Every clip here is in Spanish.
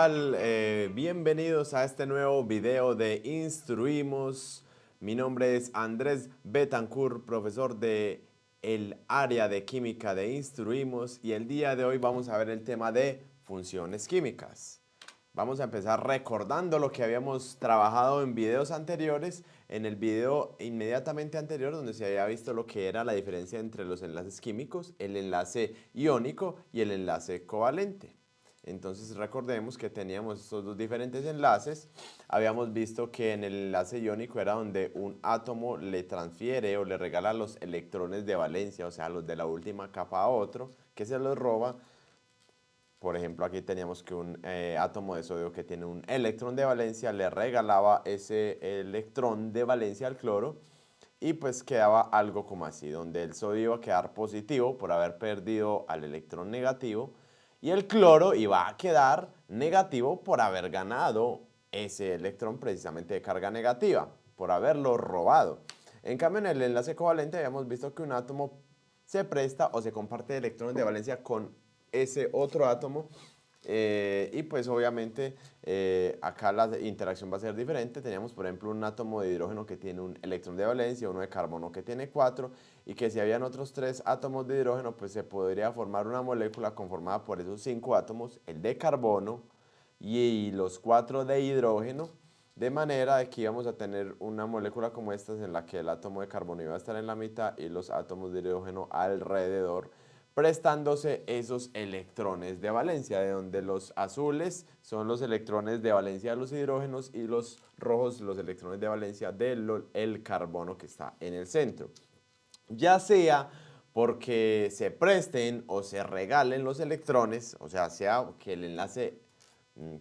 tal? Bienvenidos a este nuevo video de Instruimos. Mi nombre es Andrés Betancourt, profesor de el área de química de Instruimos, y el día de hoy vamos a ver el tema de funciones químicas. Vamos a empezar recordando lo que habíamos trabajado en videos anteriores. En el video inmediatamente anterior, donde se había visto lo que era la diferencia entre los enlaces químicos, el enlace iónico y el enlace covalente. Entonces recordemos que teníamos estos dos diferentes enlaces. Habíamos visto que en el enlace iónico era donde un átomo le transfiere o le regala los electrones de valencia, o sea, los de la última capa a otro, que se los roba. Por ejemplo, aquí teníamos que un átomo de sodio que tiene un electrón de valencia le regalaba ese electrón de valencia al cloro, y pues quedaba algo como así, donde el sodio iba a quedar positivo por haber perdido al electrón negativo, y el cloro iba a quedar negativo por haber ganado ese electrón precisamente de carga negativa, por haberlo robado. En cambio, en el enlace covalente habíamos visto que un átomo se presta o se comparte electrones de valencia con ese otro átomo, y pues obviamente acá la interacción va a ser diferente. Teníamos por ejemplo un átomo de hidrógeno que tiene un electrón de valencia, uno de carbono que tiene 4, y que si habían otros 3 átomos de hidrógeno, pues se podría formar una molécula conformada por esos 5 átomos, el de carbono y los 4 de hidrógeno, de manera de que íbamos a tener una molécula como esta en la que el átomo de carbono iba a estar en la mitad y los átomos de hidrógeno alrededor, prestándose esos electrones de valencia, de donde los azules son los electrones de valencia de los hidrógenos y los rojos los electrones de valencia del carbono que está en el centro. Ya sea porque se presten o se regalen los electrones, o sea que el enlace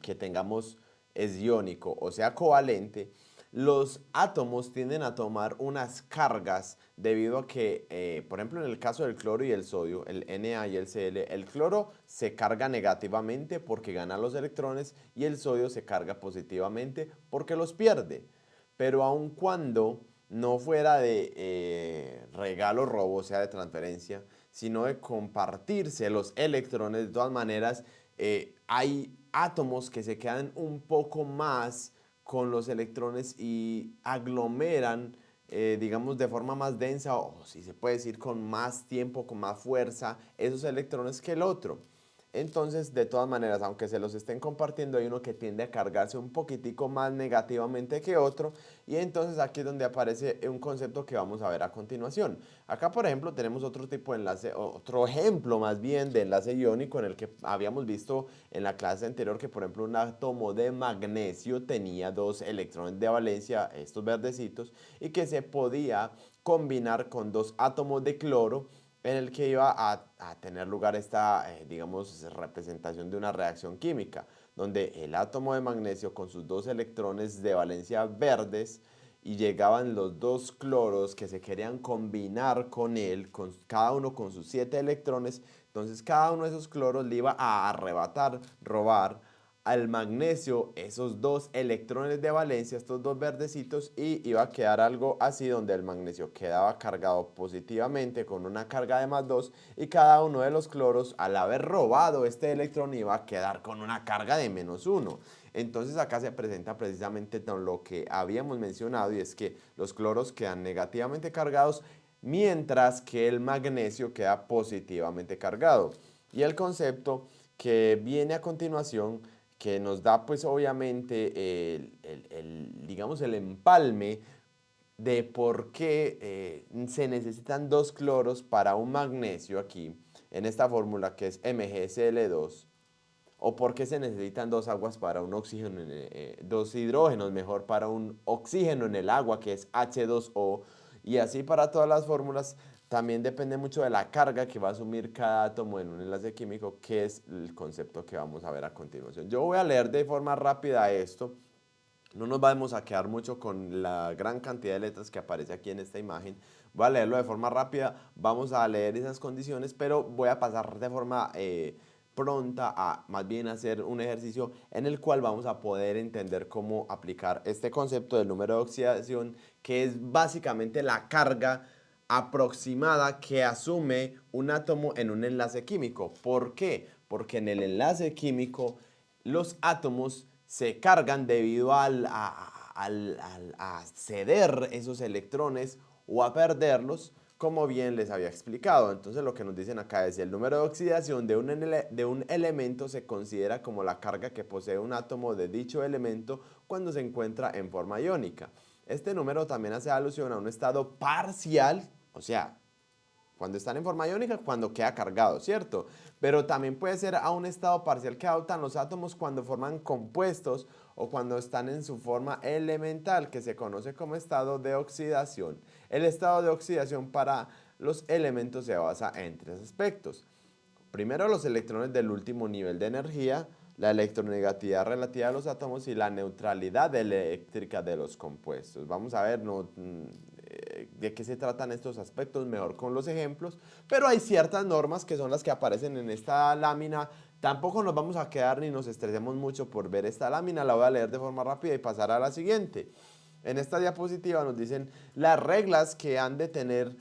que tengamos es iónico o sea covalente, los átomos tienden a tomar unas cargas debido a que, por ejemplo, en el caso del cloro y el sodio, el Na y el Cl, el cloro se carga negativamente porque gana los electrones y el sodio se carga positivamente porque los pierde. Pero aun cuando no fuera de regalo, robo, o sea, de transferencia, sino de compartirse los electrones, de todas maneras, hay átomos que se quedan un poco más con los electrones y aglomeran, digamos, de forma más densa, o si se puede decir con más tiempo, con más fuerza, esos electrones que el otro. Entonces, de todas maneras, aunque se los estén compartiendo, hay uno que tiende a cargarse un poquitico más negativamente que otro, y entonces aquí es donde aparece un concepto que vamos a ver a continuación. Acá, por ejemplo, tenemos otro tipo de enlace, otro ejemplo más bien de enlace iónico, en el que habíamos visto en la clase anterior que, por ejemplo, un átomo de magnesio tenía 2 electrones de valencia, estos verdecitos, y que se podía combinar con 2 átomos de cloro, en el que iba a tener lugar esta, digamos, representación de una reacción química, donde el átomo de magnesio con sus 2 electrones de valencia verdes, y llegaban los 2 cloros que se querían combinar con él, cada uno con sus 7 electrones. Entonces cada uno de esos cloros le iba a arrebatar, robar al magnesio esos 2 electrones de valencia, estos 2 verdecitos, y iba a quedar algo así, donde el magnesio quedaba cargado positivamente con una carga de +2, y cada uno de los cloros, al haber robado este electrón, iba a quedar con una carga de -1. Entonces acá se presenta precisamente lo que habíamos mencionado, y es que los cloros quedan negativamente cargados mientras que el magnesio queda positivamente cargado. Y el concepto que viene a continuación, que nos da pues obviamente digamos el empalme de por qué se necesitan 2 cloros para un magnesio aquí, en esta fórmula que es MgCl2, o por qué se necesitan 2 aguas para un oxígeno, 2 hidrógenos mejor para un oxígeno en el agua, que es H2O, y así para todas las fórmulas. También depende mucho de la carga que va a asumir cada átomo en un enlace químico, que es el concepto que vamos a ver a continuación. Yo voy a leer de forma rápida esto. No nos vamos a quedar mucho con la gran cantidad de letras que aparece aquí en esta imagen. Voy a leerlo de forma rápida, vamos a leer esas condiciones, pero voy a pasar de forma pronta a más bien hacer un ejercicio en el cual vamos a poder entender cómo aplicar este concepto del número de oxidación, que es básicamente la carga aproximada que asume un átomo en un enlace químico. ¿Por qué? Porque en el enlace químico los átomos se cargan debido a ceder esos electrones o a perderlos, como bien les había explicado. Entonces lo que nos dicen acá es: el número de oxidación de un elemento se considera como la carga que posee un átomo de dicho elemento cuando se encuentra en forma iónica. Este número también hace alusión a un estado parcial, o sea, cuando están en forma iónica, cuando queda cargado, ¿cierto? Pero también puede ser a un estado parcial que adoptan los átomos cuando forman compuestos o cuando están en su forma elemental, que se conoce como estado de oxidación. El estado de oxidación para los elementos se basa en tres aspectos. Primero, los electrones del último nivel de energía, la electronegatividad relativa a los átomos y la neutralidad eléctrica de los compuestos. Vamos a ver de qué se tratan estos aspectos mejor con los ejemplos, pero hay ciertas normas que son las que aparecen en esta lámina. Tampoco nos vamos a quedar ni nos estresemos mucho por ver esta lámina, la voy a leer de forma rápida y pasar a la siguiente. En esta diapositiva nos dicen las reglas que han de tener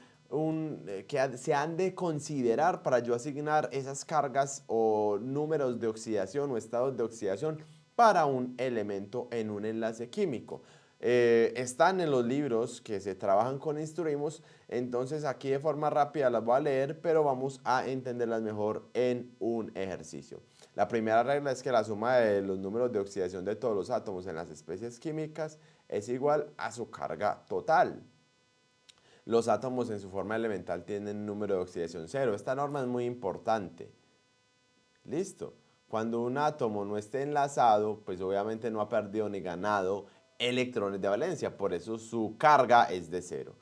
que se han de considerar para yo asignar esas cargas o números de oxidación o estados de oxidación para un elemento en un enlace químico. Están en los libros que se trabajan con Instruimos, entonces aquí de forma rápida las voy a leer, pero vamos a entenderlas mejor en un ejercicio. La primera regla es que la suma de los números de oxidación de todos los átomos en las especies químicas es igual a su carga total. Los átomos en su forma elemental tienen un número de oxidación cero. Esta norma es muy importante. Listo. Cuando un átomo no esté enlazado, pues obviamente no ha perdido ni ganado electrones de valencia, por eso su carga es de cero.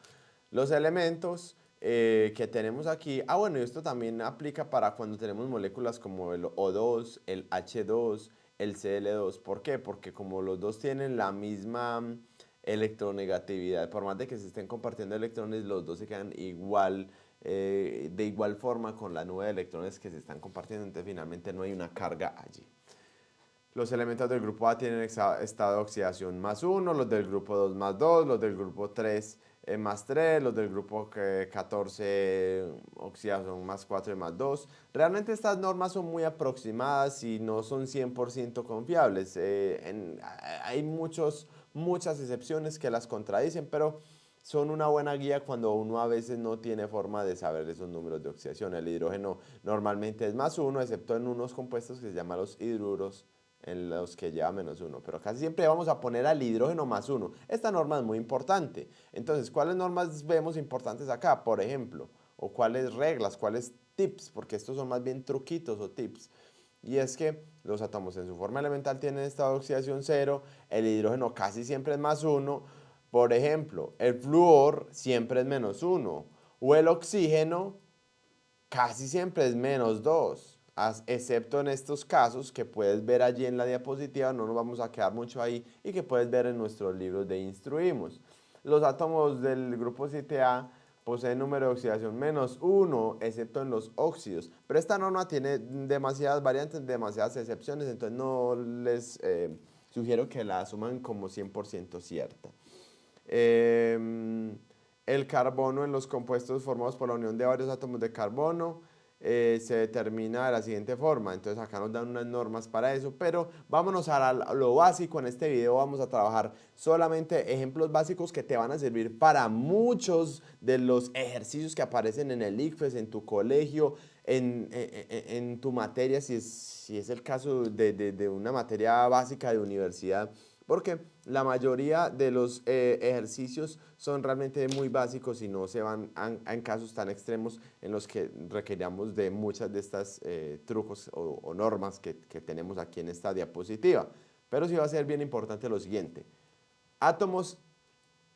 Los elementos que tenemos aquí, bueno, y esto también aplica para cuando tenemos moléculas como el O2, el H2, el Cl2. ¿Por qué? Porque como los dos tienen la misma electronegatividad, por más de que se estén compartiendo electrones, los dos se quedan de igual forma con la nube de electrones que se están compartiendo, entonces finalmente no hay una carga allí. Los elementos del grupo A tienen estado de oxidación +1, los del grupo 2 +2, los del grupo 3 +3, los del grupo 14 oxidación +4 y +2. Realmente estas normas son muy aproximadas y no son 100% confiables. Hay muchas excepciones que las contradicen, pero son una buena guía cuando uno a veces no tiene forma de saber esos números de oxidación. El hidrógeno normalmente es +1, excepto en unos compuestos que se llaman los hidruros, en los que lleva -1, pero casi siempre vamos a poner al hidrógeno +1. Esta norma es muy importante. Entonces, ¿cuáles normas vemos importantes acá? Por ejemplo, o cuáles reglas, cuáles tips, porque estos son más bien truquitos o tips. Y es que los átomos en su forma elemental tienen estado de oxidación cero, el hidrógeno casi siempre es +1. Por ejemplo, el flúor siempre es -1, o el oxígeno casi siempre es -2. Excepto en estos casos que puedes ver allí en la diapositiva, no nos vamos a quedar mucho ahí, y que puedes ver en nuestros libros de Instruimos. Los átomos del grupo 7A poseen número de oxidación -1, excepto en los óxidos. Pero esta norma tiene demasiadas variantes, demasiadas excepciones, entonces no les sugiero que la asuman como 100% cierta. El carbono en los compuestos formados por la unión de varios átomos de carbono se determina de la siguiente forma. Entonces acá nos dan unas normas para eso, pero vámonos a lo básico. En este video vamos a trabajar solamente ejemplos básicos que te van a servir para muchos de los ejercicios que aparecen en el ICFES, en tu colegio, en tu materia, si es el caso de una materia básica de universidad, porque la mayoría de los ejercicios son realmente muy básicos y no se van en casos tan extremos en los que requeríamos de muchas de estas trucos o normas que tenemos aquí en esta diapositiva. Pero sí va a ser bien importante lo siguiente: átomos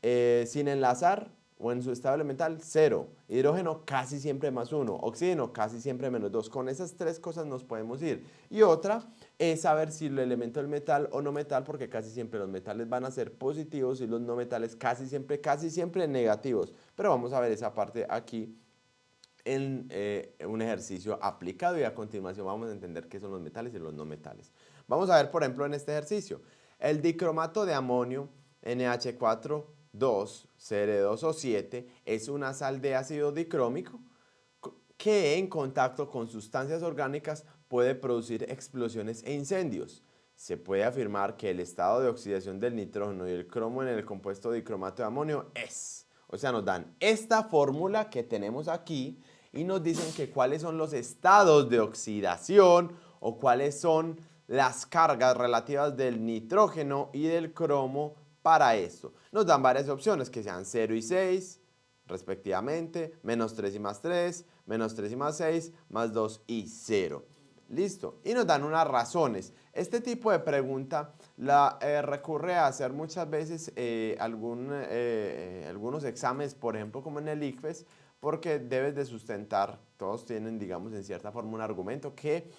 sin enlazar o en su estado elemental, 0. Hidrógeno casi siempre +1. Oxígeno casi siempre -2. Con esas tres cosas nos podemos ir. Y otra es saber si el elemento es metal o no metal, porque casi siempre los metales van a ser positivos y los no metales casi siempre negativos. Pero vamos a ver esa parte aquí en un ejercicio aplicado, y a continuación vamos a entender qué son los metales y los no metales. Vamos a ver, por ejemplo, en este ejercicio, el dicromato de amonio NH4 Cr2O7 es una sal de ácido dicrómico que en contacto con sustancias orgánicas puede producir explosiones e incendios. se puede afirmar que el estado de oxidación del nitrógeno y el cromo en el compuesto dicromato de amonio es. O sea, nos dan esta fórmula que tenemos aquí y nos dicen que cuáles son los estados de oxidación o cuáles son las cargas relativas del nitrógeno y del cromo para esto. Nos dan varias opciones que sean 0 y 6, respectivamente, menos 3 y más 3, menos 3 y más 6, más 2 y 0. Listo. Y nos dan unas razones. Este tipo de pregunta la recurre a hacer muchas veces algunos exámenes, por ejemplo, como en el ICFES, porque debes de sustentar, todos tienen, digamos, en cierta forma un argumento que,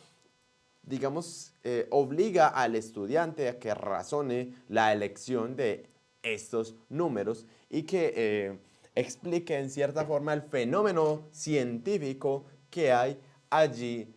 digamos, obliga al estudiante a que razone la elección de estos números y que explique en cierta forma el fenómeno científico que hay allí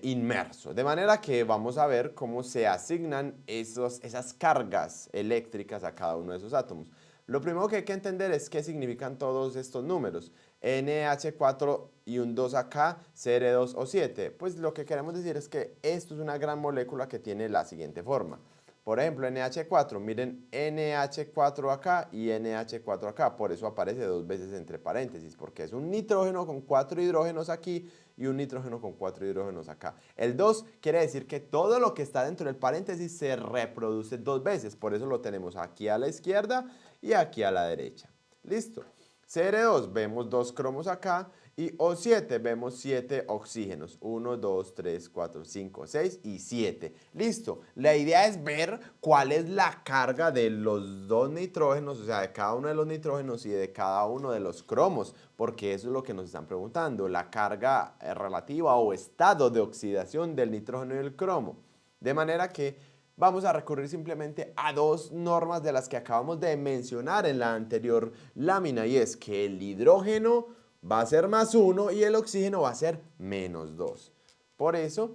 inmerso. De manera que vamos a ver cómo se asignan esas cargas eléctricas a cada uno de esos átomos. Lo primero que hay que entender es qué significan todos estos números. NH4 y un 2 acá, Cr2 o 7. Pues lo que queremos decir es que esto es una gran molécula que tiene la siguiente forma. Por ejemplo, NH4, miren NH4 acá y NH4 acá, por eso aparece dos veces entre paréntesis, porque es un nitrógeno con 4 hidrógenos aquí y un nitrógeno con 4 hidrógenos acá. El 2 quiere decir que todo lo que está dentro del paréntesis se reproduce dos veces, por eso lo tenemos aquí a la izquierda y aquí a la derecha. Listo. Cr2, vemos dos cromos acá y O7, vemos 7 oxígenos. 1, 2, 3, 4, 5, 6 y 7. Listo. La idea es ver cuál es la carga de los dos nitrógenos, o sea, de cada uno de los nitrógenos y de cada uno de los cromos, porque eso es lo que nos están preguntando, la carga relativa o estado de oxidación del nitrógeno y el cromo. De manera que vamos a recurrir simplemente a dos normas de las que acabamos de mencionar en la anterior lámina, y es que el hidrógeno va a ser más 1 y el oxígeno va a ser menos 2. Por eso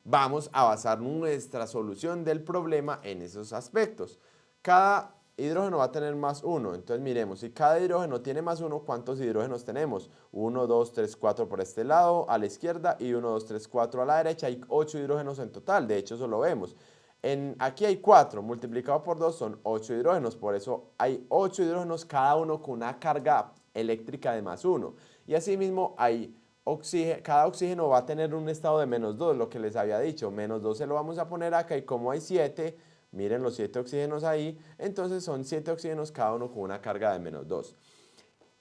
vamos a basar nuestra solución del problema en esos aspectos. Cada hidrógeno va a tener más 1, entonces miremos, si cada hidrógeno tiene más 1, ¿cuántos hidrógenos tenemos? 1, 2, 3, 4 por este lado, a la izquierda, y 1, 2, 3, 4 a la derecha. Hay 8 hidrógenos en total, de hecho eso lo vemos. Aquí hay 4, multiplicado por 2 son 8 hidrógenos, por eso hay 8 hidrógenos, cada uno con una carga eléctrica de más 1. Y asimismo cada oxígeno va a tener un estado de menos 2, lo que les había dicho. Menos 2 se lo vamos a poner acá, y como hay 7, miren los 7 oxígenos ahí, entonces son 7 oxígenos, cada uno con una carga de menos 2.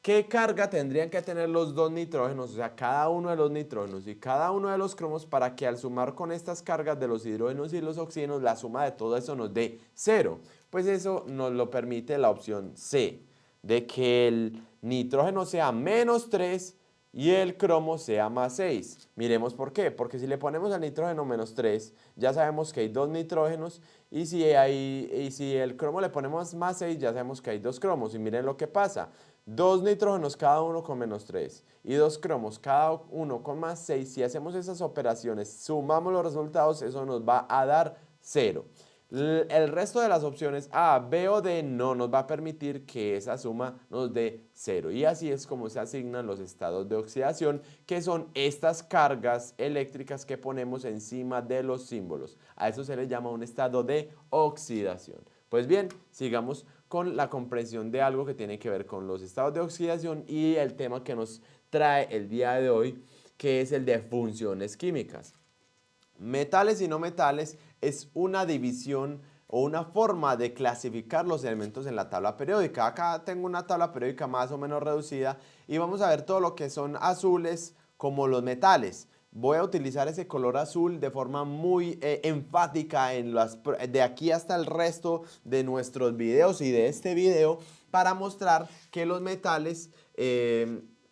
¿Qué carga tendrían que tener los dos nitrógenos, o sea, cada uno de los nitrógenos y cada uno de los cromos, para que al sumar con estas cargas de los hidrógenos y los oxígenos, la suma de todo eso nos dé 0? Pues eso nos lo permite la opción C, de que el nitrógeno sea menos 3 y el cromo sea más 6. Miremos por qué. Porque si le ponemos al nitrógeno menos 3, ya sabemos que hay dos nitrógenos, y si el cromo le ponemos más 6, ya sabemos que hay dos cromos. Y miren lo que pasa. Dos nitrógenos cada uno con menos 3 y dos cromos cada uno con más 6. Si hacemos esas operaciones, sumamos los resultados, eso nos va a dar 0. El resto de las opciones A, B o D no nos va a permitir que esa suma nos dé 0. Y así es como se asignan los estados de oxidación, que son estas cargas eléctricas que ponemos encima de los símbolos. A eso se le llama un estado de oxidación. Pues bien, sigamos con la comprensión de algo que tiene que ver con los estados de oxidación y el tema que nos trae el día de hoy, que es el de funciones químicas. Metales y no metales es una división o una forma de clasificar los elementos en la tabla periódica. Acá tengo una tabla periódica más o menos reducida y vamos a ver todo lo que son azules como los metales. Voy a utilizar ese color azul de forma muy enfática de aquí hasta el resto de nuestros videos y de este video, para mostrar que los metales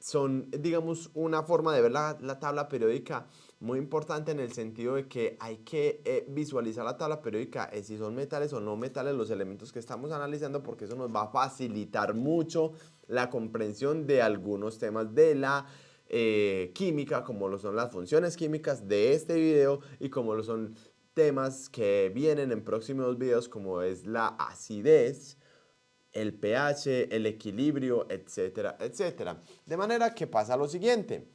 son, digamos, una forma de ver la tabla periódica muy importante, en el sentido de que hay que visualizar la tabla periódica, si son metales o no metales los elementos que estamos analizando, porque eso nos va a facilitar mucho la comprensión de algunos temas de la química, como lo son las funciones químicas de este video y como lo son temas que vienen en próximos videos, como es la acidez, el pH, el equilibrio, etcétera, etcétera. De manera que pasa lo siguiente.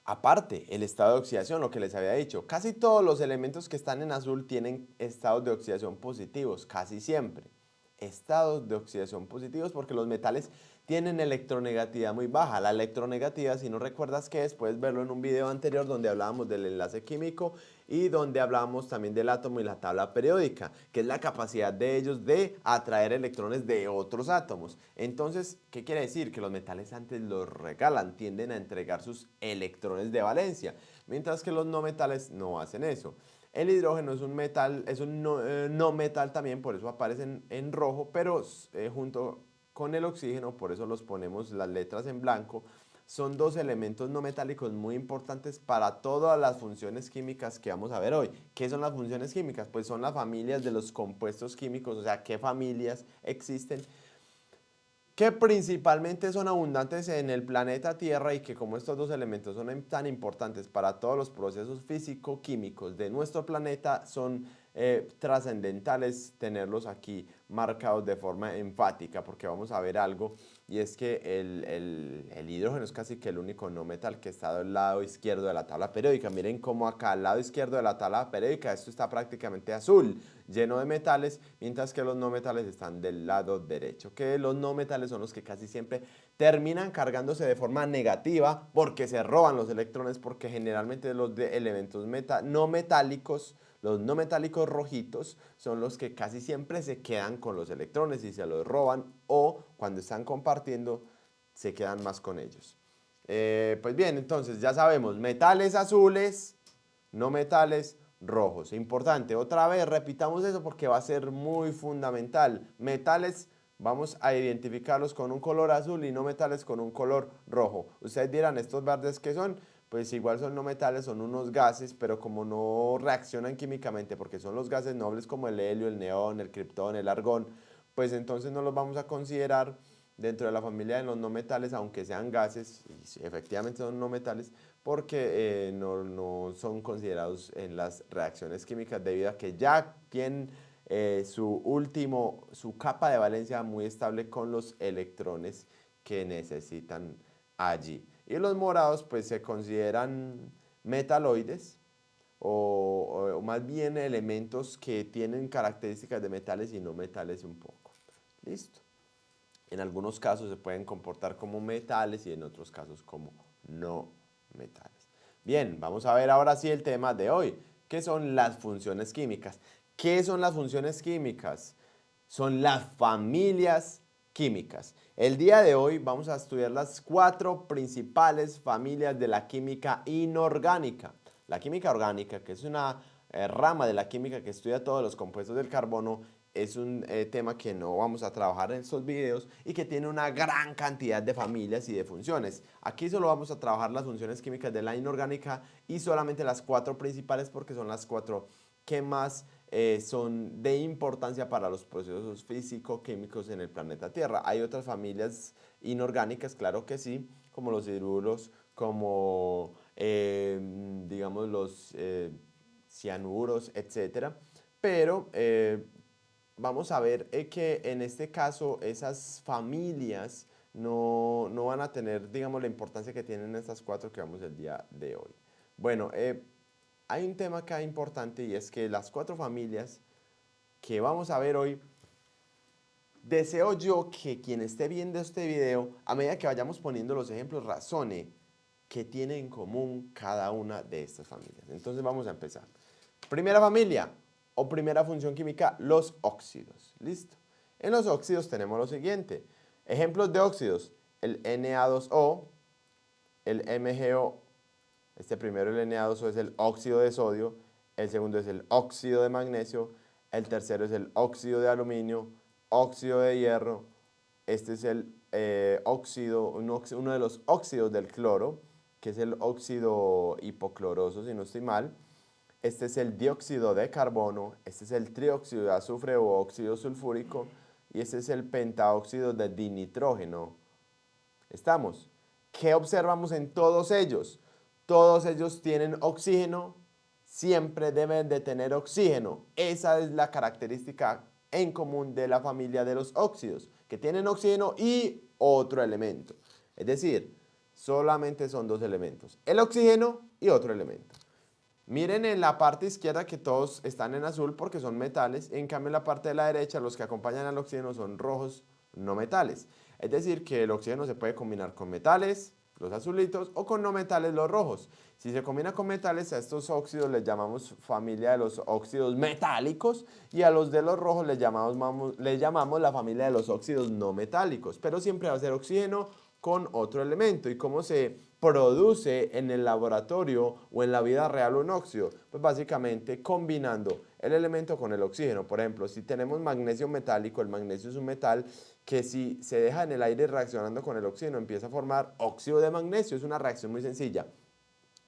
Aparte, el estado de oxidación, lo que les había dicho, casi todos los elementos que están en azul tienen estados de oxidación positivos, casi siempre. Estados de oxidación positivos porque los metales tienen electronegatividad muy baja. La electronegatividad, si no recuerdas qué es, puedes verlo en un video anterior donde hablábamos del enlace químico y donde hablábamos también del átomo y la tabla periódica, que es la capacidad de ellos de atraer electrones de otros átomos. Entonces, ¿qué quiere decir? Que los metales antes los regalan, tienden a entregar sus electrones de valencia, mientras que los no metales no hacen eso. El hidrógeno es un metal, es un no metal también, por eso aparecen en rojo, pero junto con el oxígeno, por eso los ponemos las letras en blanco, son dos elementos no metálicos muy importantes para todas las funciones químicas que vamos a ver hoy. ¿Qué son las funciones químicas? Pues son las familias de los compuestos químicos, o sea, qué familias existen, que principalmente son abundantes en el planeta Tierra y que como estos dos elementos son tan importantes para todos los procesos físico-químicos de nuestro planeta, son trascendentales tenerlos aquí marcados de forma enfática, porque vamos a ver algo, y es que el hidrógeno es casi que el único no metal que está del lado izquierdo de la tabla periódica. Miren cómo acá al lado izquierdo de la tabla periódica esto está prácticamente azul, lleno de metales, mientras que los no metales están del lado derecho, que los no metales son los que casi siempre terminan cargándose de forma negativa porque se roban los electrones, porque generalmente los de elementos no metálicos, los no metálicos rojitos son los que casi siempre se quedan con los electrones y se los roban, o cuando están compartiendo se quedan más con ellos. Pues bien, entonces ya sabemos, metales azules, no metales rojos. Importante, otra vez repitamos eso porque va a ser muy fundamental. Metales vamos a identificarlos con un color azul y no metales con un color rojo. Ustedes dirán, ¿estos verdes qué son? Pues igual son no metales, son unos gases, pero como no reaccionan químicamente porque son los gases nobles como el helio, el neón, el criptón, el argón, pues entonces no los vamos a considerar dentro de la familia de los no metales, aunque sean gases, y efectivamente son no metales, porque no son considerados en las reacciones químicas debido a que ya tienen su capa de valencia muy estable con los electrones que necesitan allí. Y los morados pues se consideran metaloides o más bien elementos que tienen características de metales y no metales un poco. Listo. En algunos casos se pueden comportar como metales y en otros casos como no metales. Bien, vamos a ver ahora sí el tema de hoy, que son las funciones químicas. ¿Qué son las funciones químicas? Son las familias químicas. El día de hoy vamos a estudiar las 4 principales familias de la química inorgánica. La química orgánica, que es una rama de la química que estudia todos los compuestos del carbono, es un tema que no vamos a trabajar en estos videos y que tiene una gran cantidad de familias y de funciones. Aquí solo vamos a trabajar las funciones químicas de la inorgánica y solamente las 4 principales porque son las 4 que más son de importancia para los procesos físico-químicos en el planeta Tierra. Hay otras familias inorgánicas, claro que sí, como los hidruros, como digamos los cianuros, etcétera, pero vamos a ver que en este caso esas familias no van a tener, digamos, la importancia que tienen estas 4 que vamos el día de hoy. Bueno, hay un tema acá importante y es que las 4 familias que vamos a ver hoy, deseo yo que quien esté viendo este video, a medida que vayamos poniendo los ejemplos, razone qué tiene en común cada una de estas familias. Entonces vamos a empezar. Primera familia o primera función química, los óxidos. Listo. En los óxidos tenemos lo siguiente. Ejemplos de óxidos, el Na2O, el MgO. Este primero, el Na2O, es el óxido de sodio, el segundo es el óxido de magnesio, el tercero es el óxido de aluminio, óxido de hierro, este es el uno de los óxidos del cloro, que es el óxido hipocloroso, si no estoy mal. Este es el dióxido de carbono, este es el trióxido de azufre o óxido sulfúrico y este es el pentaóxido de dinitrógeno. ¿Estamos? ¿Qué observamos en todos ellos? Todos ellos tienen oxígeno, siempre deben de tener oxígeno. Esa es la característica en común de la familia de los óxidos, que tienen oxígeno y otro elemento. Es decir, solamente son dos elementos, el oxígeno y otro elemento. Miren en la parte izquierda que todos están en azul porque son metales, en cambio en la parte de la derecha los que acompañan al oxígeno son rojos, no metales. Es decir, que el oxígeno se puede combinar con metales, los azulitos, o con no metales, los rojos. Si se combina con metales, a estos óxidos les llamamos familia de los óxidos metálicos y a los de los rojos les llamamos la familia de los óxidos no metálicos. Pero siempre va a ser oxígeno con otro elemento. ¿Y cómo se produce en el laboratorio o en la vida real un óxido? Pues básicamente combinando el elemento con el oxígeno. Por ejemplo, si tenemos magnesio metálico, el magnesio es un metal que si se deja en el aire reaccionando con el oxígeno empieza a formar óxido de magnesio. Es una reacción muy sencilla.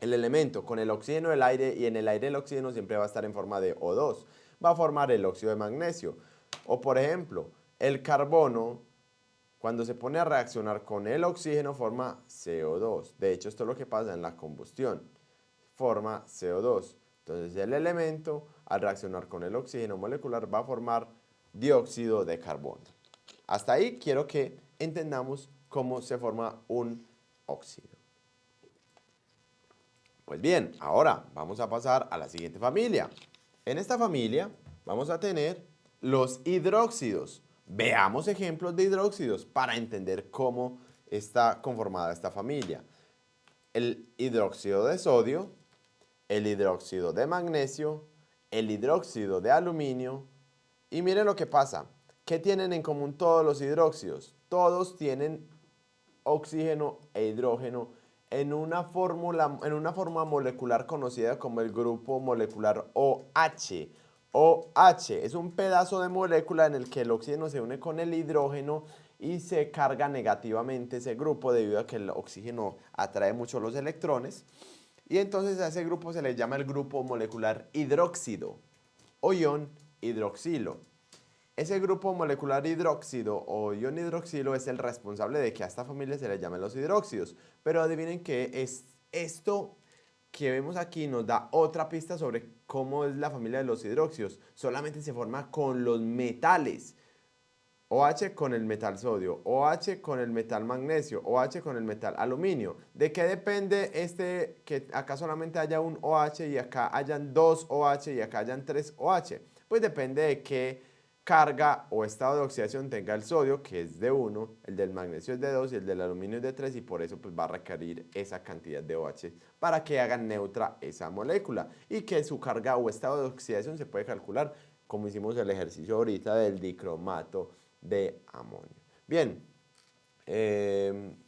El elemento con el oxígeno del aire y en el aire el oxígeno siempre va a estar en forma de O2. Va a formar el óxido de magnesio. O por ejemplo, el carbono, cuando se pone a reaccionar con el oxígeno, forma CO2. De hecho, esto es lo que pasa en la combustión. Forma CO2. Entonces, el elemento, al reaccionar con el oxígeno molecular, va a formar dióxido de carbono. Hasta ahí quiero que entendamos cómo se forma un óxido. Pues bien, ahora vamos a pasar a la siguiente familia. En esta familia vamos a tener los hidróxidos. Veamos ejemplos de hidróxidos para entender cómo está conformada esta familia. El hidróxido de sodio, el hidróxido de magnesio, el hidróxido de aluminio. Y miren lo que pasa. ¿Qué tienen en común todos los hidróxidos? Todos tienen oxígeno e hidrógeno en una forma molecular conocida como el grupo molecular OH. OH es un pedazo de molécula en el que el oxígeno se une con el hidrógeno y se carga negativamente ese grupo debido a que el oxígeno atrae mucho los electrones. Y entonces a ese grupo se le llama el grupo molecular hidróxido o ion hidroxilo. Ese grupo molecular hidróxido o ion hidroxilo es el responsable de que a esta familia se le llamen los hidróxidos. Pero adivinen que es esto que vemos aquí nos da otra pista sobre cómo es la familia de los hidróxidos. Solamente se forma con los metales. OH con el metal sodio, OH con el metal magnesio, OH con el metal aluminio. ¿De qué depende que acá solamente haya un OH y acá hayan dos OH y acá hayan tres OH? Pues depende de qué carga o estado de oxidación tenga el sodio, que es de 1, el del magnesio es de 2 y el del aluminio es de 3, y por eso pues va a requerir esa cantidad de OH para que hagan neutra esa molécula y que su carga o estado de oxidación se puede calcular como hicimos el ejercicio ahorita del dicromato de amonio. Bien,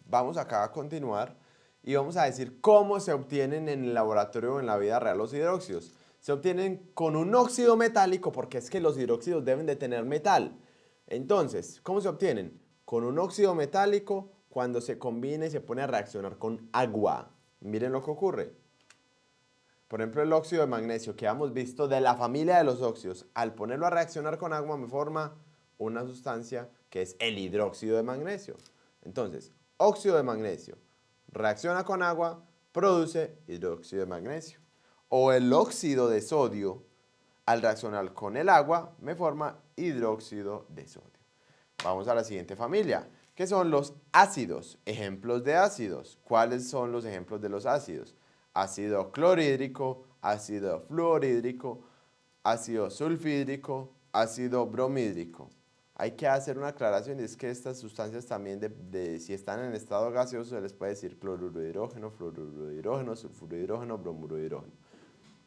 vamos acá a continuar y vamos a decir cómo se obtienen en el laboratorio o en la vida real los hidróxidos. Se obtienen con un óxido metálico porque es que los hidróxidos deben de tener metal. Entonces, ¿cómo se obtienen? Con un óxido metálico cuando se combina y se pone a reaccionar con agua. Miren lo que ocurre. Por ejemplo, el óxido de magnesio que hemos visto de la familia de los óxidos, al ponerlo a reaccionar con agua me forma una sustancia que es el hidróxido de magnesio. Entonces, óxido de magnesio reacciona con agua, produce hidróxido de magnesio. O el óxido de sodio, al reaccionar con el agua, me forma hidróxido de sodio. Vamos a la siguiente familia, que son los ácidos. Ejemplos de ácidos. ¿Cuáles son los ejemplos de los ácidos? Ácido clorhídrico, ácido fluorhídrico, ácido sulfhídrico, ácido bromhídrico. Hay que hacer una aclaración y es que estas sustancias también, si están en estado gaseoso, se les puede decir cloruro de hidrógeno, fluoruro de hidrógeno, sulfuro de hidrógeno, bromuro de hidrógeno.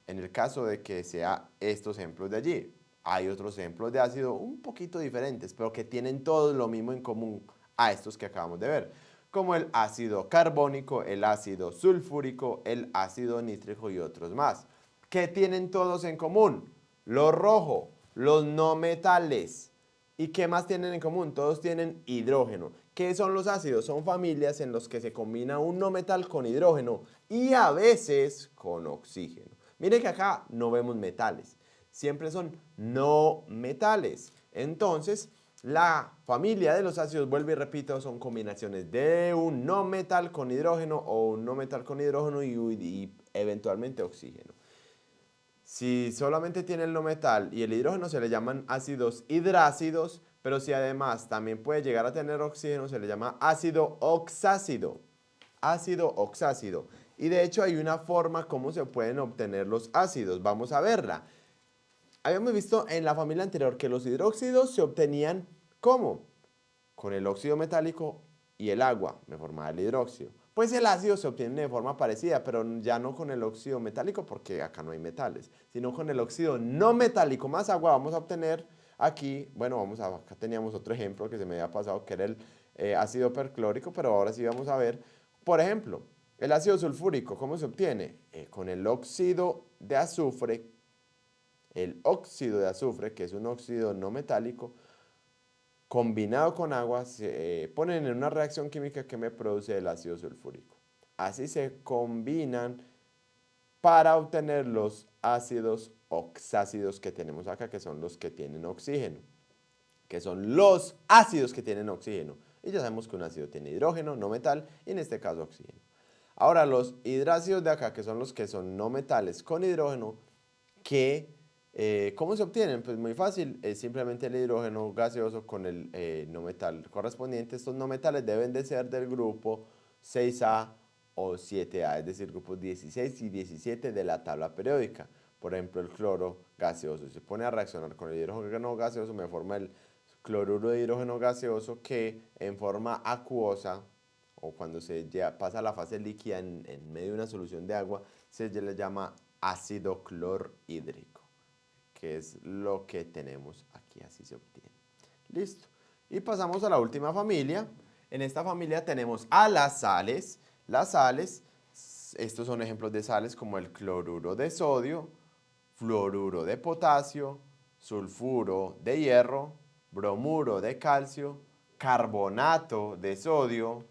En el caso de que sea estos ejemplos de allí, hay otros ejemplos de ácido un poquito diferentes, pero que tienen todos lo mismo en común a estos que acabamos de ver, como el ácido carbónico, el ácido sulfúrico, el ácido nítrico y otros más. ¿Qué tienen todos en común? Lo rojo, los no metales. ¿Y qué más tienen en común? Todos tienen hidrógeno. ¿Qué son los ácidos? Son familias en las que se combina un no metal con hidrógeno y a veces con oxígeno. Miren que acá no vemos metales, siempre son no metales. Entonces, la familia de los ácidos, vuelvo y repito, son combinaciones de un no metal con hidrógeno o un no metal con hidrógeno y eventualmente oxígeno. Si solamente tiene el no metal y el hidrógeno se le llaman ácidos hidrácidos, pero si además también puede llegar a tener oxígeno se le llama ácido oxácido. ácido oxácido. Y de hecho hay una forma como se pueden obtener los ácidos. Vamos a verla. Habíamos visto en la familia anterior que los hidróxidos se obtenían ¿cómo? Con el óxido metálico y el agua, me formaba el hidróxido. Pues el ácido se obtiene de forma parecida, pero ya no con el óxido metálico, porque acá no hay metales, sino con el óxido no metálico más agua vamos a obtener aquí, bueno, acá teníamos otro ejemplo que se me había pasado, que era el ácido perclórico, pero ahora sí vamos a ver, por ejemplo, el ácido sulfúrico, ¿cómo se obtiene? Con el óxido de azufre, que es un óxido no metálico, combinado con agua, se ponen en una reacción química que me produce el ácido sulfúrico. Así se combinan para obtener los ácidos oxácidos que tenemos acá, que son los que tienen oxígeno, que son los ácidos que tienen oxígeno. Y ya sabemos que un ácido tiene hidrógeno, no metal, y en este caso oxígeno. Ahora, los hidrácidos de acá, que son los que son no metales con hidrógeno, ¿cómo se obtienen? Pues muy fácil, es simplemente el hidrógeno gaseoso con el no metal correspondiente. Estos no metales deben de ser del grupo 6A o 7A, es decir, grupos 16 y 17 de la tabla periódica. Por ejemplo, el cloro gaseoso se pone a reaccionar con el hidrógeno gaseoso, me forma el cloruro de hidrógeno gaseoso que en forma acuosa, o cuando se pasa a la fase líquida en medio de una solución de agua, se le llama ácido clorhídrico, que es lo que tenemos aquí, así se obtiene. Listo. Y pasamos a la última familia. En esta familia tenemos a las sales. Las sales, estos son ejemplos de sales como el cloruro de sodio, fluoruro de potasio, sulfuro de hierro, bromuro de calcio, carbonato de sodio,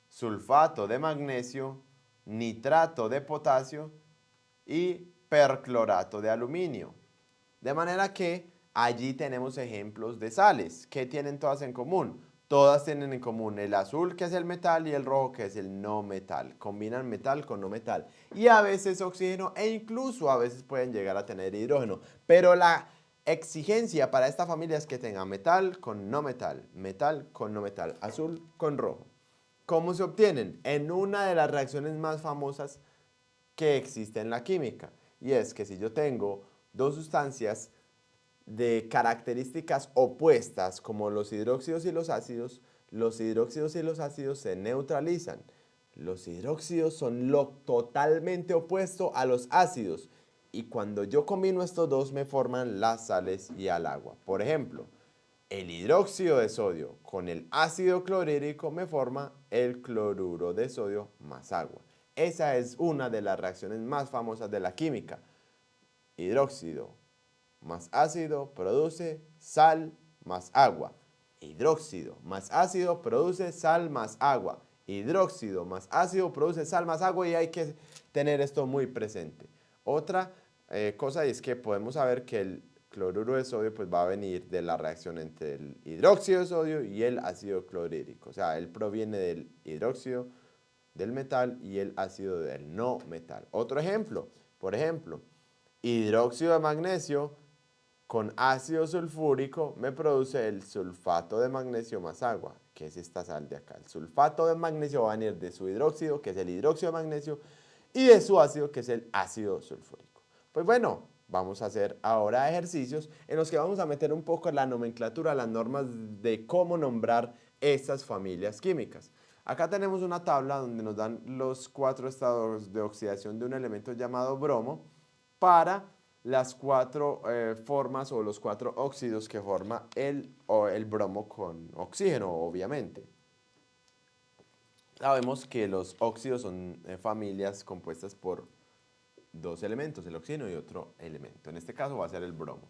sulfato de magnesio, nitrato de potasio y perclorato de aluminio. De manera que allí tenemos ejemplos de sales. ¿Qué tienen todas en común? Todas tienen en común el azul, que es el metal, y el rojo, que es el no metal. Combinan metal con no metal. Y a veces oxígeno e incluso a veces pueden llegar a tener hidrógeno. Pero la exigencia para esta familia es que tenga metal con no metal, metal con no metal, azul con rojo. ¿Cómo se obtienen? En una de las reacciones más famosas que existe en la química. Y es que si yo tengo dos sustancias de características opuestas, como los hidróxidos y los ácidos se neutralizan. Los hidróxidos son lo totalmente opuesto a los ácidos. Y cuando yo combino estos dos me forman las sales y el agua. Por ejemplo, el hidróxido de sodio con el ácido clorhídrico me forma el cloruro de sodio más agua. Esa es una de las reacciones más famosas de la química. Hidróxido más ácido produce sal más agua. Hidróxido más ácido produce sal más agua. Hidróxido más ácido produce sal más agua, y hay que tener esto muy presente. Otra cosa es que podemos saber que el cloruro de sodio pues va a venir de la reacción entre el hidróxido de sodio y el ácido clorhídrico. O sea, él proviene del hidróxido del metal y el ácido del no metal. Otro ejemplo, por ejemplo, hidróxido de magnesio con ácido sulfúrico me produce el sulfato de magnesio más agua, que es esta sal de acá. El sulfato de magnesio va a venir de su hidróxido, que es el hidróxido de magnesio, y de su ácido, que es el ácido sulfúrico. Pues bueno, vamos a hacer ahora ejercicios en los que vamos a meter un poco la nomenclatura, las normas de cómo nombrar estas familias químicas. Acá tenemos una tabla donde nos dan los 4 estados de oxidación de un elemento llamado bromo para las 4 formas o los 4 óxidos que forma el bromo con oxígeno, obviamente. Sabemos que los óxidos son familias compuestas por 2 elementos, el oxígeno y otro elemento. En este caso va a ser el bromo.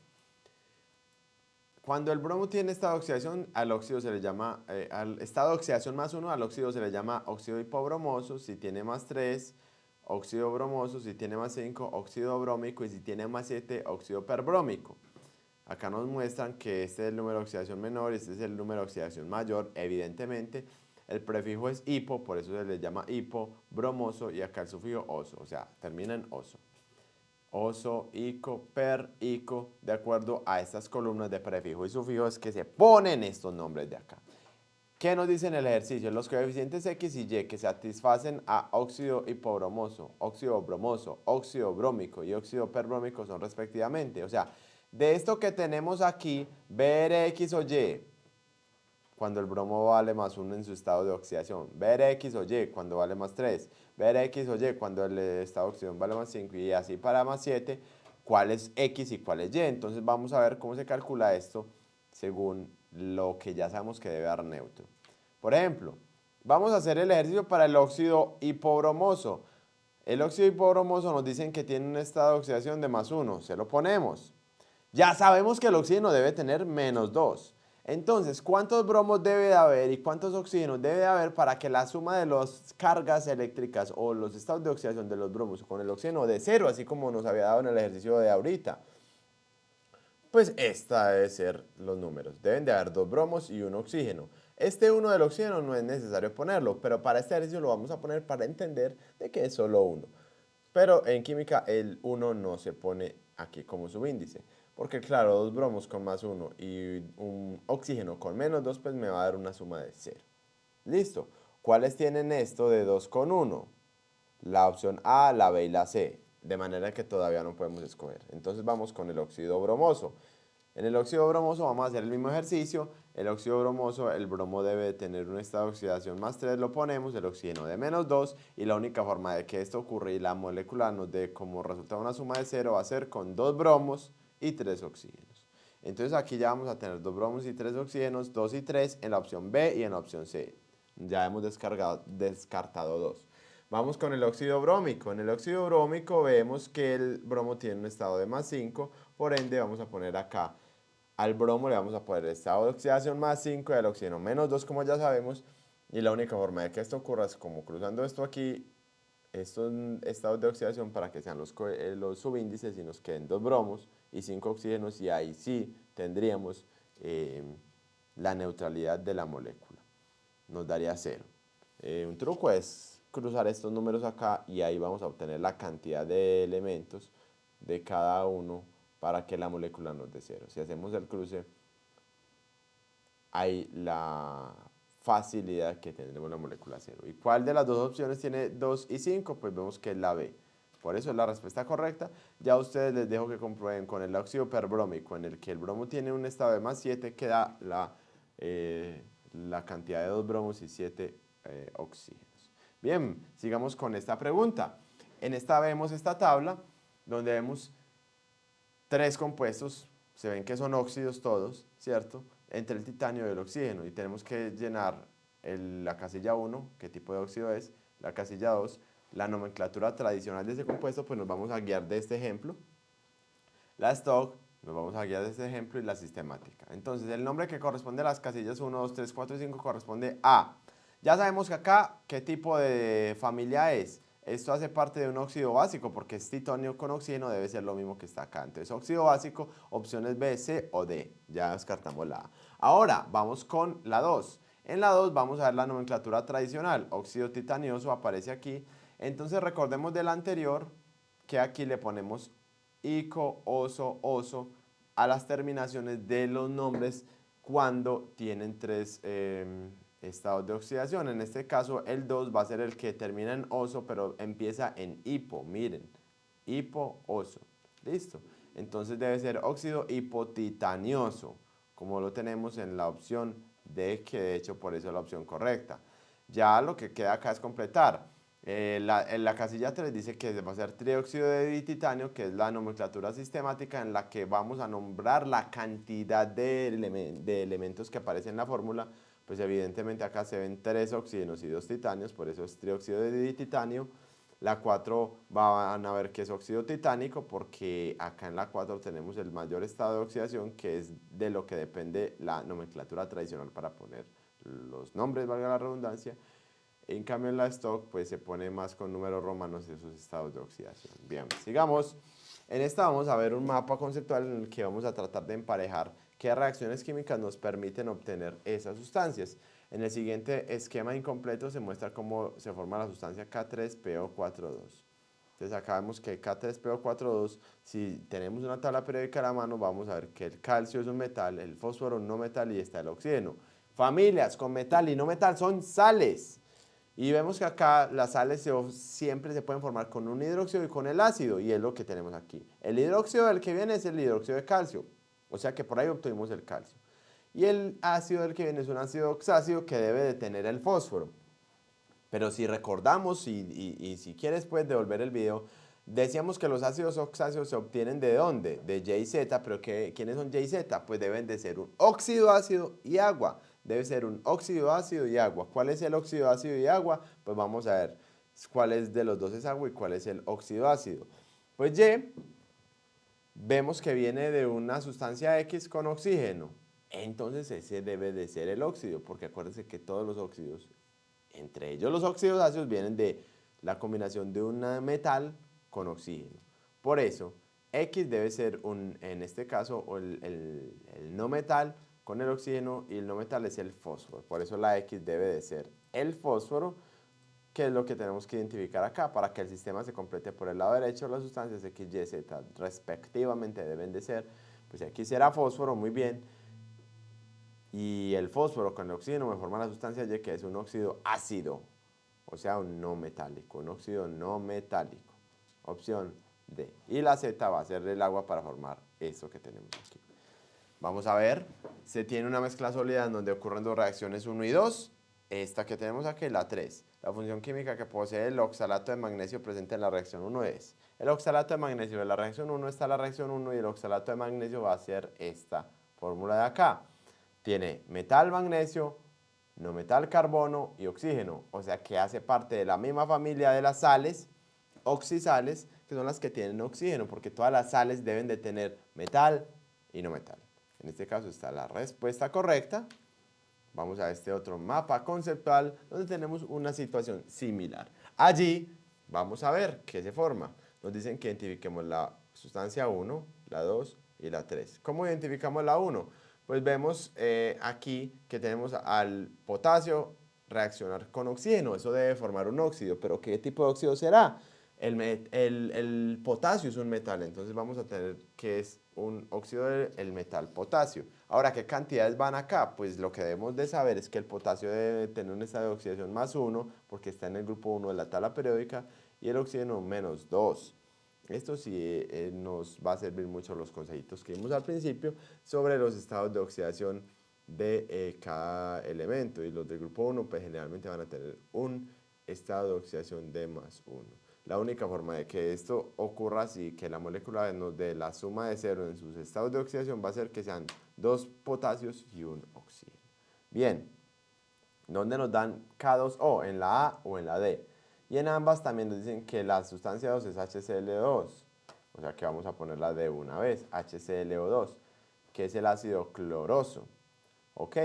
Cuando el bromo tiene estado de oxidación, al óxido se le llama, al estado de oxidación más 1, al óxido se le llama óxido hipobromoso. Si tiene más 3, óxido bromoso. Si tiene más 5, óxido brómico. Y si tiene más 7, óxido perbrómico. Acá nos muestran que este es el número de oxidación menor y este es el número de oxidación mayor. Evidentemente, el prefijo es hipo, por eso se le llama hipobromoso, y acá el sufijo oso, o sea, termina en oso. Oso, ico, per, ico, de acuerdo a estas columnas de prefijo y sufijo es que se ponen estos nombres de acá. ¿Qué nos dice en el ejercicio? Los coeficientes X y Y que satisfacen a óxido hipobromoso, óxido bromoso, óxido brómico y óxido perbrómico son respectivamente. O sea, de esto que tenemos aquí, ver X o Y, cuando el bromo vale más 1 en su estado de oxidación, ver X o Y cuando vale más 3, ver X o Y cuando el estado de oxidación vale más 5 y así para más 7, cuál es X y cuál es Y. Entonces vamos a ver cómo se calcula esto según lo que ya sabemos que debe dar neutro. Por ejemplo, vamos a hacer el ejercicio para el óxido hipobromoso. El óxido hipobromoso nos dicen que tiene un estado de oxidación de más 1, se lo ponemos. Ya sabemos que el oxígeno debe tener menos 2. Entonces, ¿cuántos bromos debe de haber y cuántos oxígenos debe de haber para que la suma de las cargas eléctricas o los estados de oxidación de los bromos con el oxígeno de 0, así como nos había dado en el ejercicio de ahorita? Pues esta debe ser los números. Deben de haber 2 bromos y un oxígeno. Este 1 del oxígeno no es necesario ponerlo, pero para este ejercicio lo vamos a poner para entender de que es solo 1. Pero en química el 1 no se pone aquí como subíndice. Porque claro, 2 bromos con más 1 y un oxígeno con menos 2, pues me va a dar una suma de 0. Listo. ¿Cuáles tienen esto de 2 con 1? La opción A, la B y la C. De manera que todavía no podemos escoger. Entonces vamos con el óxido bromoso. En el óxido bromoso vamos a hacer el mismo ejercicio. El óxido bromoso, el bromo debe de tener un estado de oxidación más 3, lo ponemos, el oxígeno de menos 2, y la única forma de que esto ocurra y la molécula nos dé como resultado una suma de 0 va a ser con 2 bromos y 3 oxígenos. Entonces aquí ya vamos a tener 2 bromos y 3 oxígenos, 2 y 3 en la opción B y en la opción C. Ya hemos descartado 2. Vamos con el óxido brómico. En el óxido brómico vemos que el bromo tiene un estado de más 5, por ende vamos a poner acá al bromo le vamos a poner el estado de oxidación más 5 y al oxígeno menos 2, como ya sabemos. Y la única forma de que esto ocurra es como cruzando esto aquí, estos estados de oxidación para que sean los subíndices y nos queden 2 bromos y 5 oxígenos, y ahí sí tendríamos la neutralidad de la molécula. Nos daría 0. Un truco es cruzar estos números acá y ahí vamos a obtener la cantidad de elementos de cada uno para que la molécula nos dé 0. Si hacemos el cruce, hay la facilidad que tendremos la molécula 0. ¿Y cuál de las dos opciones tiene 2 y 5? Pues vemos que es la B. Por eso es la respuesta correcta. Ya a ustedes les dejo que comprueben con el óxido perbrómico, en el que el bromo tiene un estado de más 7, que da la cantidad de 2 bromos y 7 oxígenos. Bien, sigamos con esta pregunta. En esta vemos esta tabla donde vemos 3 compuestos, se ven que son óxidos todos, ¿cierto? Entre el titanio y el oxígeno, y tenemos que llenar la casilla 1, qué tipo de óxido es, la casilla 2, la nomenclatura tradicional de ese compuesto, pues nos vamos a guiar de este ejemplo, la stock, nos vamos a guiar de este ejemplo, y la sistemática. Entonces, el nombre que corresponde a las casillas 1, 2, 3, 4 y 5 corresponde a, ya sabemos que acá, ¿qué tipo de familia es? Esto hace parte de un óxido básico, porque es titanio con oxígeno, debe ser lo mismo que está acá. Entonces, óxido básico, opciones B, C o D. Ya descartamos la A. Ahora, vamos con la 2. En la 2 vamos a ver la nomenclatura tradicional. Óxido titanioso aparece aquí. Entonces, recordemos del anterior que aquí le ponemos ico, oso, oso a las terminaciones de los nombres cuando tienen 3 estados de oxidación. En este caso el 2 va a ser el que termina en oso, pero empieza en hipo, miren, hipo, oso, listo. Entonces debe ser óxido hipotitanioso, como lo tenemos en la opción D, que de hecho por eso es la opción correcta. Ya lo que queda acá es completar. En la casilla 3 dice que va a ser trióxido de dititanio, que es la nomenclatura sistemática en la que vamos a nombrar la cantidad de elementos que aparecen en la fórmula. Pues evidentemente acá se ven 3 oxígenos y 2 titanios, por eso es trióxido de dititanio. La 4 van a ver que es óxido titánico, porque acá en la 4 tenemos el mayor estado de oxidación, que es de lo que depende la nomenclatura tradicional para poner los nombres, valga la redundancia. En cambio en la stock pues se pone más con números romanos esos estados de oxidación. Bien, sigamos. En esta vamos a ver un mapa conceptual en el que vamos a tratar de emparejar qué reacciones químicas nos permiten obtener esas sustancias. En el siguiente esquema incompleto se muestra cómo se forma la sustancia K3PO42. Entonces acá vemos que K3PO42, si tenemos una tabla periódica a la mano, vamos a ver que el calcio es un metal, el fósforo un no metal y está el oxígeno. familias con metal y no metal son sales. Y vemos que acá las sales siempre se pueden formar con un hidróxido y con el ácido, y es lo que tenemos aquí. El hidróxido del que viene es el hidróxido de calcio, o sea que por ahí obtuvimos el calcio. Y el ácido del que viene es un ácido oxácido que debe de tener el fósforo. Pero si recordamos y si quieres puedes devolver el video, decíamos que los ácidos oxáceos se obtienen ¿de dónde? De Y y Z, pero ¿quiénes son Y y Z? Pues deben de ser un óxido ácido y agua. Debe ser un óxido ácido y agua. ¿Cuál es el óxido ácido y agua? Pues vamos a ver cuál es de los dos es agua y cuál es el óxido ácido. Pues Y, vemos que viene de una sustancia X con oxígeno. Entonces ese debe de ser el óxido, porque acuérdense que todos los óxidos, entre ellos los óxidos ácidos, vienen de la combinación de un metal con oxígeno. Por eso, X debe ser, en este caso, el no metal con el oxígeno, y el no metal es el fósforo. Por eso la X debe de ser el fósforo, que es lo que tenemos que identificar acá. Para que el sistema se complete por el lado derecho, las sustancias X, Y, Z respectivamente deben de ser, pues X será fósforo, muy bien, y el fósforo con el oxígeno me forma la sustancia Y, que es un óxido ácido, o sea, un no metálico, un óxido no metálico. Opción D. Y la Z va a ser el agua para formar eso que tenemos aquí. Vamos a ver, se tiene una mezcla sólida en donde ocurren dos reacciones 1 y 2. Esta que tenemos aquí, la 3. La función química que posee el oxalato de magnesio presente en la reacción 1 es: el oxalato de magnesio de la reacción 1 está en la reacción 1 y el oxalato de magnesio va a ser esta fórmula de acá. Tiene metal magnesio, no metal carbono y oxígeno, o sea que hace parte de la misma familia de las sales oxisales, que son las que tienen oxígeno, porque todas las sales deben de tener metal y no metal. En este caso está la respuesta correcta. Vamos a este otro mapa conceptual donde tenemos una situación similar. Allí vamos a ver qué se forma. Nos dicen que identifiquemos la sustancia 1, la 2 y la 3. ¿Cómo identificamos la 1? Pues vemos aquí que tenemos al potasio reaccionar con oxígeno. Eso debe formar un óxido, pero ¿qué tipo de óxido será? El potasio es un metal, entonces vamos a tener que es un óxido del metal potasio. Ahora, ¿qué cantidades van acá? Pues lo que debemos de saber es que el potasio debe tener un estado de oxidación +1, porque está en el grupo 1 de la tabla periódica, y el oxígeno -2. Esto sí nos va a servir mucho los consejitos que vimos al principio sobre los estados de oxidación de cada elemento, y los del grupo 1 pues generalmente van a tener un estado de oxidación de +1. La única forma de que esto ocurra así, que la molécula nos dé la suma de cero en sus estados de oxidación, va a ser que sean 2 potasios y un oxígeno. Bien, ¿dónde nos dan K2O? ¿En la A o en la D? Y en ambas también nos dicen que la sustancia 2 es HCl2. O sea que vamos a ponerla de una vez, HClO2, que es el ácido cloroso. Ok,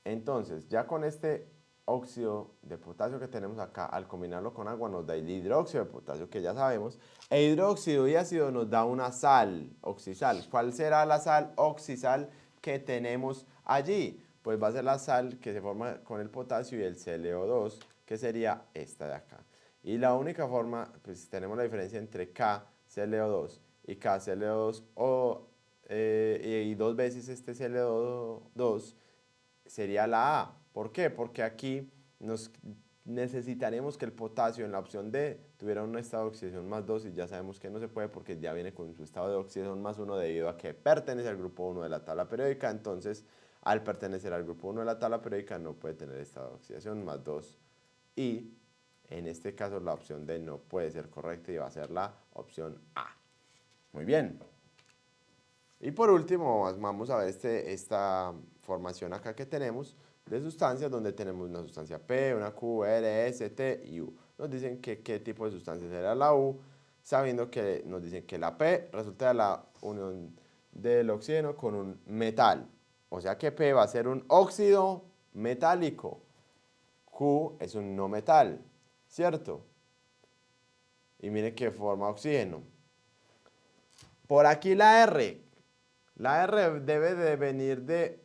entonces ya con este óxido de potasio que tenemos acá, al combinarlo con agua nos da el hidróxido de potasio, que ya sabemos. E hidróxido y ácido nos da una sal, oxisal. ¿Cuál será la sal oxisal que tenemos allí? Pues va a ser la sal que se forma con el potasio y el ClO2, que sería esta de acá. Y la única forma, pues tenemos la diferencia entre KClO2 y KClO2 y dos veces este ClO2 sería la A. ¿Por qué? Porque aquí necesitaremos que el potasio en la opción D tuviera un estado de oxidación +2, y ya sabemos que no se puede porque ya viene con su estado de oxidación +1 debido a que pertenece al grupo 1 de la tabla periódica. Entonces, al pertenecer al grupo 1 de la tabla periódica no puede tener estado de oxidación +2, y en este caso la opción D no puede ser correcta y va a ser la opción A. Muy bien. Y por último vamos a ver esta formación acá que tenemos de sustancias, donde tenemos una sustancia P, una Q, R, S, T y U. Nos dicen que qué tipo de sustancia será la U, sabiendo que nos dicen que la P resulta de la unión del oxígeno con un metal. O sea que P va a ser un óxido metálico. Q es un no metal, ¿cierto? Y miren que forma oxígeno. Por aquí la R. La R debe de venir de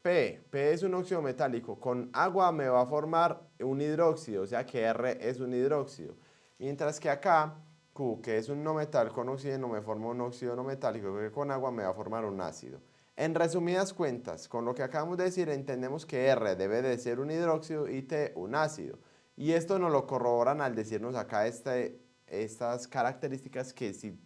P. P es un óxido metálico. Con agua me va a formar un hidróxido, o sea que R es un hidróxido. Mientras que acá, Q, que es un no metal con oxígeno, me forma un óxido no metálico, que con agua me va a formar un ácido. En resumidas cuentas, con lo que acabamos de decir, entendemos que R debe de ser un hidróxido y T un ácido. Y esto nos lo corroboran al decirnos acá estas características que si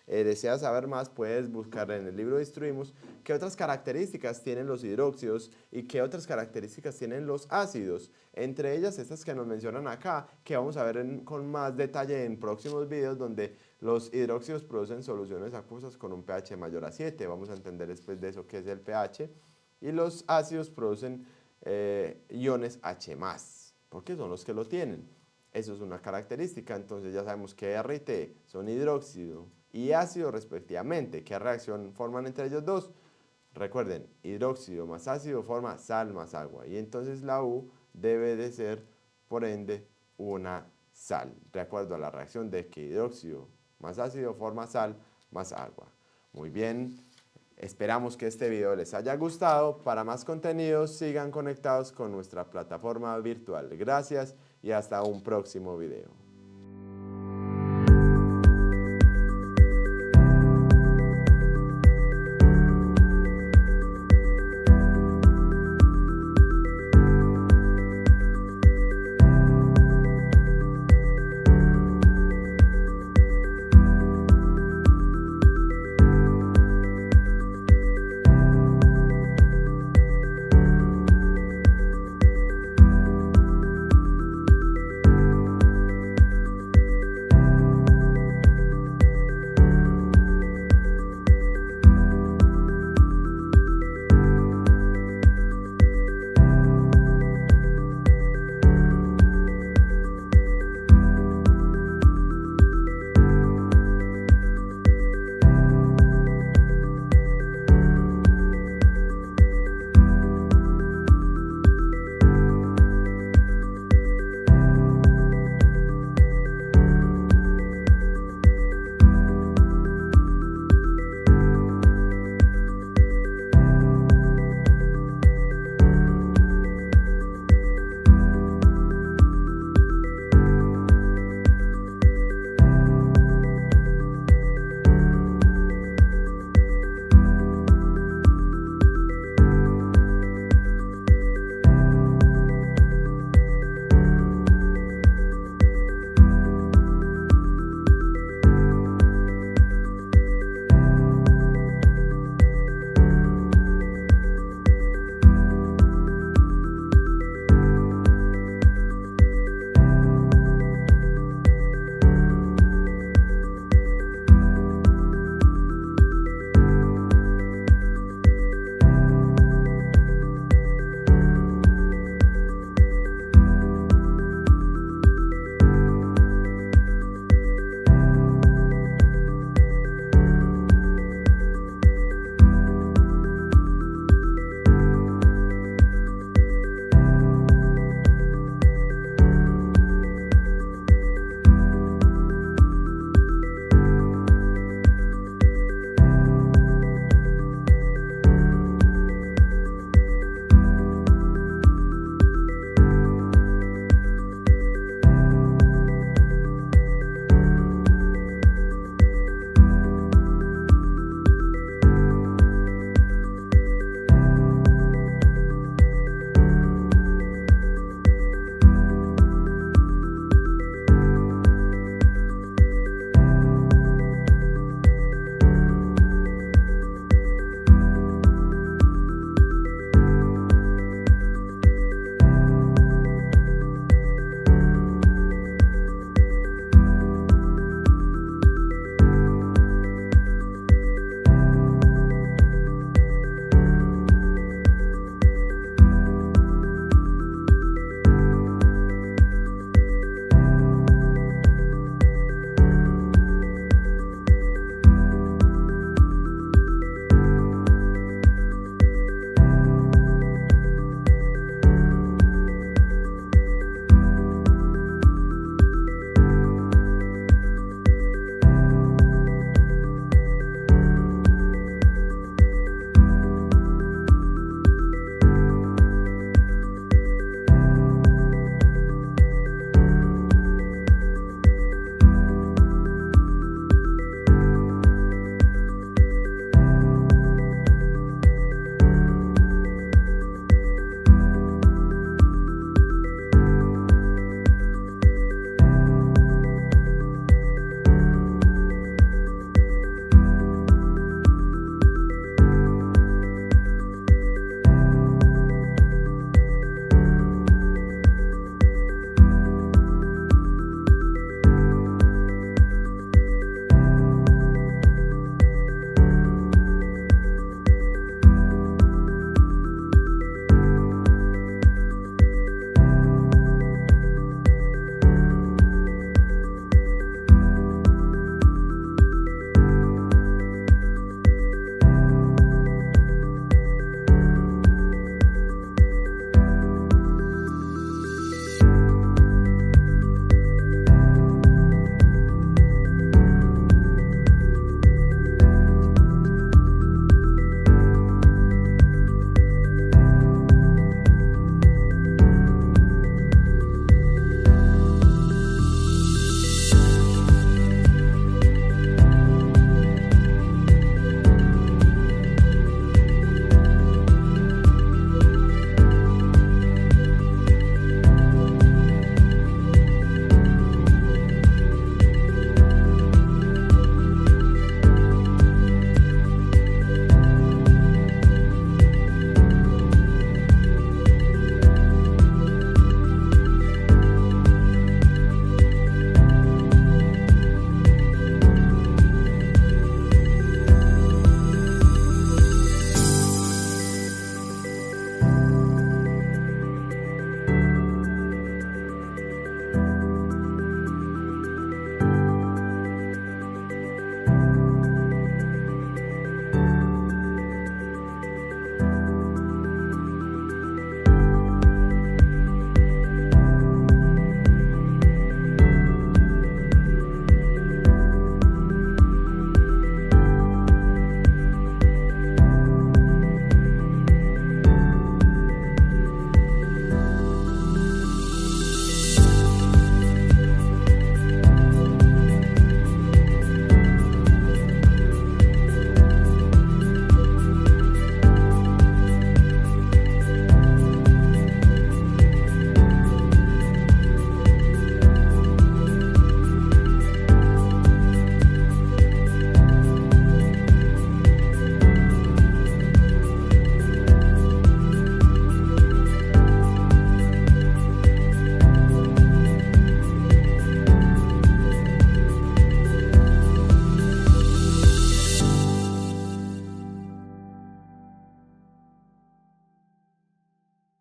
deseas saber más, puedes buscar en el libro de Instruimos qué otras características tienen los hidróxidos y qué otras características tienen los ácidos. Entre ellas estas que nos mencionan acá, que vamos a ver con más detalle en próximos videos, donde los hidróxidos producen soluciones acuosas con un pH mayor a 7. Vamos a entender después de eso qué es el pH. Y los ácidos producen iones H+, porque son los que lo tienen. Eso es una característica, entonces ya sabemos que R y T son hidróxido y ácido respectivamente. ¿Qué reacción forman entre ellos dos? Recuerden, hidróxido más ácido forma sal más agua, y entonces la U debe de ser, por ende, una sal, de acuerdo a la reacción de que hidróxido más ácido forma sal más agua. Muy bien, esperamos que este video les haya gustado. Para más contenidos, sigan conectados con nuestra plataforma virtual. Gracias y hasta un próximo video.